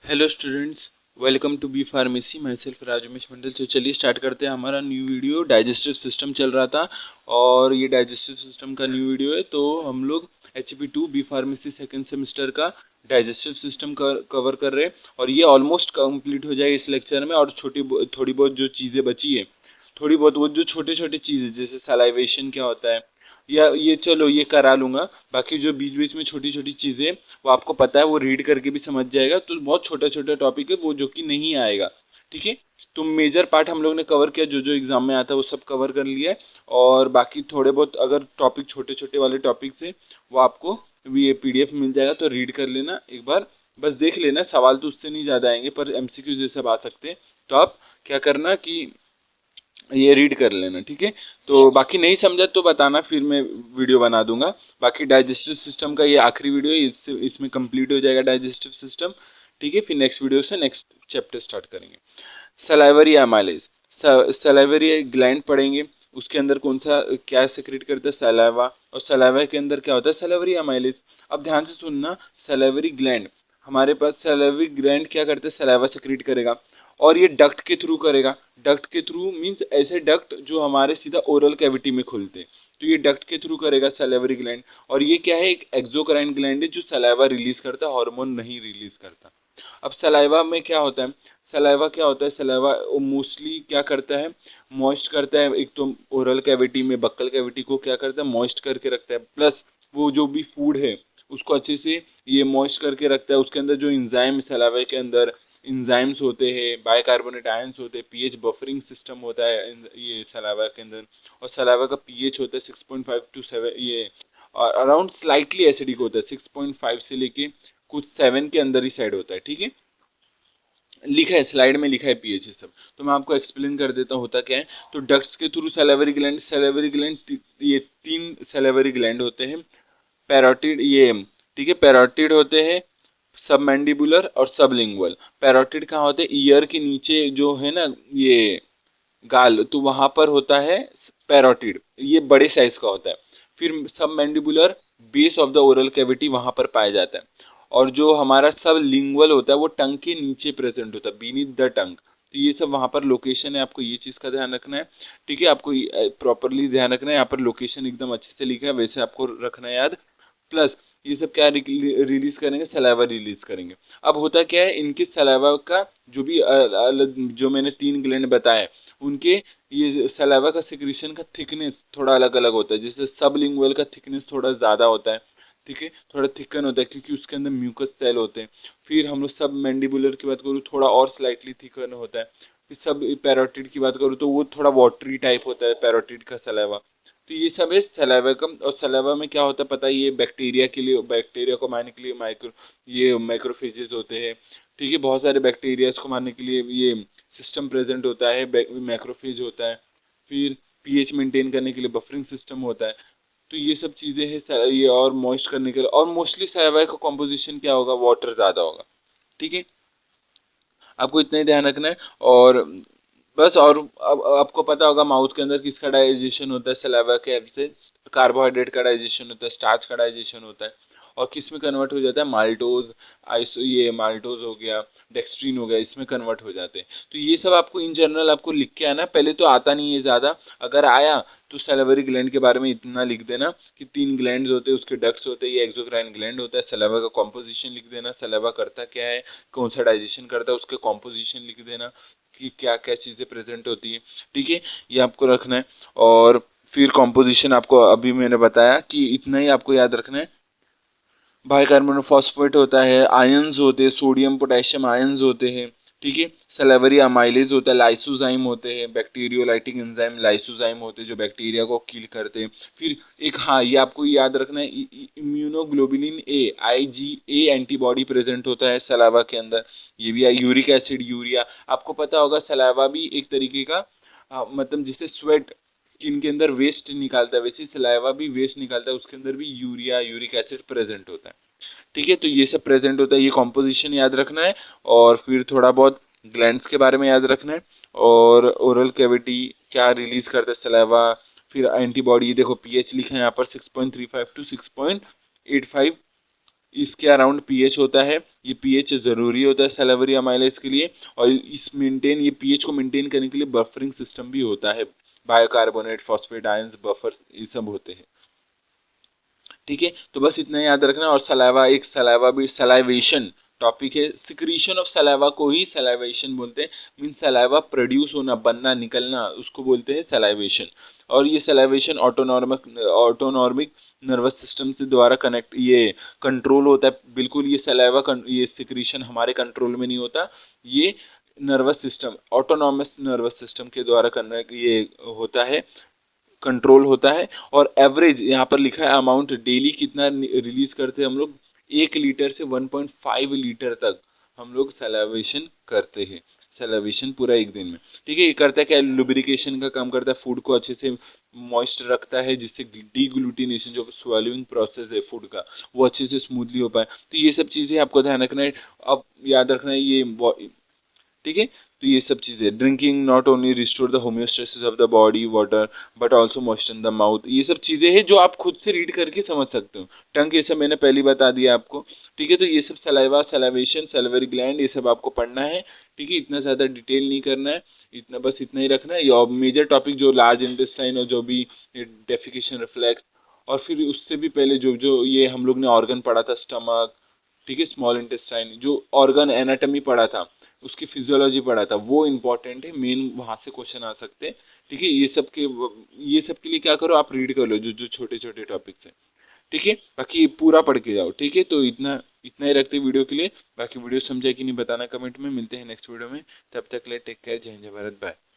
Hello students, welcome to B pharmacy. Myself Rajmesh Mandal. तो चलिए start करते हैं हमारा न्यू वीडियो। डाइजेस्टिव सिस्टम चल रहा था और ये डाइजेस्टिव सिस्टम का न्यू वीडियो है। तो हम लोग HP2 B pharmacy second semester का डाइजेस्टिव सिस्टम कवर कर रहे हैं और ये ऑलमोस्ट कंप्लीट हो जाएगा इस लेक्चर में। और थोड़ी बहुत जो चीज़ें बची है, थोड़ी बहुत वो जो छोटे छोटे चीज़ें जैसे सलाइवेशन क्या होता है या ये चलो ये करा लूँगा। बाकी जो बीच बीच में छोटी छोटी चीज़ें वो आपको पता है, वो रीड करके भी समझ जाएगा। तो बहुत छोटा छोटा टॉपिक है वो जो कि नहीं आएगा, ठीक है। तो मेजर पार्ट हम लोग ने कवर किया, जो जो एग्जाम में आता है वो सब कवर कर लिया है। और बाकी थोड़े बहुत अगर टॉपिक छोटे छोटे वाले टॉपिक से वो आपको ये PDF मिल जाएगा, तो रीड कर लेना एक बार, बस देख लेना। सवाल तो उससे नहीं ज़्यादा आएंगे पर MCQ जैसे आ सकते हैं। तो आप क्या करना कि ये रीड कर लेना, ठीक है। तो बाकी नहीं समझा तो बताना, फिर मैं वीडियो बना दूंगा। बाकी डाइजेस्टिव सिस्टम का ये आखिरी वीडियो है, इसमें कंप्लीट हो जाएगा डाइजेस्टिव सिस्टम, ठीक है। फिर नेक्स्ट वीडियो से नेक्स्ट चैप्टर स्टार्ट करेंगे। सलाइवरी एमाइलेज, सलाइवरी ग्लैंड पढ़ेंगे। उसके अंदर कौन सा क्या सेक्रेट करता है, सलाइवा। और सलाइवा के अंदर क्या होता है, सलाइवरी एमाइलेज। अब ध्यान से सुनना, सलाइवरी ग्लैंड, हमारे पास सलाइवरी ग्लैंड क्या करता है, सलाइवा सेक्रेट करेगा और ये डक्ट के थ्रू करेगा। डक्ट के थ्रू मीन्स ऐसे डक्ट जो हमारे सीधा ओरल कैविटी में खुलते हैं, तो ये डक्ट के थ्रू करेगा सलाइवरी ग्लैंड। और ये क्या है, एक एक्सोक्राइन ग्लैंड है जो सलाइवा रिलीज करता है, हार्मोन नहीं रिलीज करता। अब सलाइवा में क्या होता है, सलाइवा क्या होता है, सलाइवा मोस्टली क्या करता है, मॉइस्ट करता है। एक तो ओरल कैविटी में बक्कल कैविटी को क्या करता है, मॉइस्ट करके रखता है। प्लस वो जो भी फूड है उसको अच्छे से ये मॉइस्ट करके रखता है। उसके अंदर जो इंजाइम सलाइवा के अंदर इंजाइम्स होते हैं, बाइकार्बोनेट आयंस होते हैं, पीएच बफरिंग सिस्टम होता है ये सलाइवा के अंदर। और सलाइवा का पीएच होता है 6.5 to 7, ये अराउंड स्लाइटली एसिडिक होता है। 6.5 से लेके कुछ 7 के अंदर ही साइड होता है, ठीक है। लिखा है स्लाइड में, लिखा है पीएच ये सब। तो मैं आपको एक्सप्लेन कर देता हूँ होता क्या है। तो डक्ट्स के थ्रू सैलिवरी ग्लैंड, ये 3 सैलिवरी ग्लैंड होते हैं। पैरोटिड, ये ठीक है, पैरोटिड होते हैं, सबमैंडिबुलर और सबलिंगुअल। पैरोटिड कहाँ होते हैं, ईयर के नीचे जो है ना ये गाल, तो वहां पर होता है पैरोटिड, ये बड़े साइज का होता है। फिर submandibular, base of the oral cavity, वहां पर पाया जाता है। और जो हमारा सब लिंगुअल होता है वो टंग के नीचे प्रेजेंट होता है, बीनीथ द टंग। तो ये सब वहां पर लोकेशन है, आपको ये चीज का ध्यान रखना है, ठीक है। आपको प्रॉपरली ध्यान रखना है, यहाँ पर लोकेशन एकदम अच्छे से लिखा है वैसे आपको रखना है याद। प्लस ये सब क्या रिलीज करेंगे, सलाइवा रिलीज करेंगे। अब होता क्या है, इनके सलाइवा का जो भी जो मैंने 3 ग्लैंड बताए, उनके ये सलाइवा का सिक्रीशन का थिकनेस थोड़ा अलग अलग होता है। जैसे सबलिंगुअल का थिकनेस थोड़ा ज़्यादा होता है, ठीक है, थोड़ा थिकन होता है क्योंकि उसके अंदर म्यूकस सेल होते हैं। फिर हम लोग सब मैंडिबुलर की बात करूँ, थोड़ा और स्लाइटली थिकन होता है। फिर सब पैरोटिड की बात करूँ तो वो थोड़ा वाटरी टाइप होता है पैरोटिड का सलाइवा। तो ये सब है सलाइवा का। और सलाइवा में क्या होता है पता है, ये बैक्टीरिया के लिए, बैक्टीरिया को मारने के लिए ये माइक्रोफेजेस होते हैं, ठीक है। बहुत सारे बैक्टीरिया को मारने के लिए ये सिस्टम प्रेजेंट होता है, मैक्रोफेज होता है। फिर पीएच मेंटेन करने के लिए बफरिंग सिस्टम होता है। तो ये सब चीज़ें हैं ये, और मॉइस्ट करने के लिए। और मोस्टली सलाइवा का कॉम्पोजिशन क्या होगा, वाटर ज़्यादा होगा, ठीक है। आपको इतना ही ध्यान रखना है। और बस, और अब आपको पता होगा माउथ के अंदर किसका डाइजेशन होता है, सलाइवा के हेल्प से कार्बोहाइड्रेट का डाइजेशन होता है, स्टार्च का डाइजेशन होता है। और किस में कन्वर्ट हो जाता है, माल्टोज, आइसो, ये माल्टोज हो गया, डेक्सट्रीन हो गया, इसमें कन्वर्ट हो जाते हैं। तो ये सब आपको इन जनरल आपको लिख के आना। पहले तो आता नहीं है ज़्यादा, अगर आया तो सैलिवरी ग्लैंड के बारे में इतना लिख देना कि 3 ग्लैंड्स होते हैं, उसके डक्ट्स होते हैं, ये एक्सोक्राइन ग्लैंड होता है। सलाइवा का कॉम्पोजिशन लिख देना, सलाइवा करता क्या है, कौन सा डाइजेशन करता है, उसके कॉम्पोजिशन लिख देना कि क्या क्या चीज़ें प्रेजेंट होती है, ठीक है। ये आपको रखना है। और फिर कॉम्पोजिशन आपको अभी मैंने बताया कि इतना ही आपको याद रखना है। बाइकार्बोनोफॉस्फेट होता है, आयंस होते हैं, सोडियम पोटेशियम आयंस होते हैं, ठीक है। सलाइवरी अमाइलेज होता है, लाइसोजाइम होते हैं, बैक्टीरियोलाइटिक एंजाइम लाइसोजाइम होते हैं जो बैक्टीरिया को किल करते हैं। फिर एक, हाँ ये आपको याद रखना है, इम्यूनोग्लोबुलिन IgA एंटीबॉडी प्रेजेंट होता है सलाइवा के अंदर। ये भी है, यूरिक एसिड, यूरिया। आपको पता होगा सलाइवा भी एक तरीके का मतलब जिसे स्वेट स्किन के अंदर वेस्ट निकालता है, वैसे सलाइवा भी वेस्ट निकालता है, उसके अंदर भी यूरिया, यूरिक एसिड प्रेजेंट होता है, ठीक है। तो ये सब प्रेजेंट होता है, ये कॉम्पोजिशन याद रखना है। और फिर थोड़ा बहुत ग्लैंड्स के बारे में याद रखना है। और ओरल कैविटी क्या रिलीज करता है सलाइवा। फिर एंटीबॉडी, देखो पीएच लिखा है यहाँ पर 6.35 to 6.85, इसके अराउंड पीएच होता है, ये पीएच ज़रूरी होता है सैलिवरी अमाइलेज के लिए, और ये पीएच को मेंटेन करने के लिए बफरिंग सिस्टम भी होता है, बायोकार्बोनेट, फॉस्फेट आयंस, बफर्स, ये सब होते हैं। ठीक है, तो बस इतना याद रखना। और सलाइवा भी सलाइवेशन टॉपिक है। सिक्रीशन ऑफ सलाइवा को ही सलाइवेशन बोलते हैं, मीन सलाइवा प्रोड्यूस होना, बनना, निकलना, उसको बोलते हैं सलाइवेशन। और ये सलाइवेशन ऑटोनॉर्मिक नर्वस सिस्टम से द्वारा ये कंट्रोल होता है। बिल्कुल ये ये सिक्रीशन हमारे कंट्रोल में नहीं होता, ये nervous system, autonomous nervous system के द्वारा करना ये होता है, कंट्रोल होता है। और एवरेज यहाँ पर लिखा है अमाउंट, डेली कितना रिलीज करते हैं हम लोग, 1 लीटर से 1.5 लीटर तक हम लोग सैलावेशन करते हैं, सैलावेशन पूरा एक दिन में। ठीक है, ये करता है क्या, लुब्रिकेशन का काम करता है, फूड को अच्छे से मॉइस्ट रखता है, जिससे डीग्लूटिनेशन जो स्वेलिंग प्रोसेस है फूड का, वो अच्छे से स्मूथली हो पाए। तो ये सब चीज़ें आपको ध्यान रखना है। अब याद रखना है ये, ठीक है, तो ये सब चीज़ें, drinking not only restore the homeostasis of the body water but also moisten the mouth, ये सब चीज़ें हैं जो आप खुद से रीड करके समझ सकते हो। टंग ये सब मैंने पहले बता दिया आपको। ठीक है, तो ये सब सलाइवा, सलाइवेशन, सैलिवरी ग्लैंड, ये सब आपको पढ़ना है। ठीक है, इतना ज़्यादा डिटेल नहीं करना है, इतना बस इतना ही रखना है। और मेजर टॉपिक जो लार्ज इंटेस्टाइन और जो भी डेफिकेशन रिफ्लेक्स, और फिर उससे भी पहले जो जो ये हम लोग ने ऑर्गन पढ़ा था, स्टमक, ठीक है, स्मॉल इंटेस्टाइन, जो ऑर्गन एनाटमी पढ़ा था, उसकी फिजियोलॉजी पढ़ा था, वो इंपॉर्टेंट है, मेन वहां से क्वेश्चन आ सकते हैं। ठीक है, ये सब के लिए क्या करो, आप रीड कर लो जो जो छोटे छोटे टॉपिक्स हैं। ठीक है, बाकी पूरा पढ़ के जाओ। ठीक है, तो इतना इतना ही रखते वीडियो के लिए। बाकी वीडियो समझा कि नहीं बताना कमेंट में। मिलते हैं नेक्स्ट वीडियो में, तब तक ले टेक केयर, जय हिंद, जय भारत, बाय।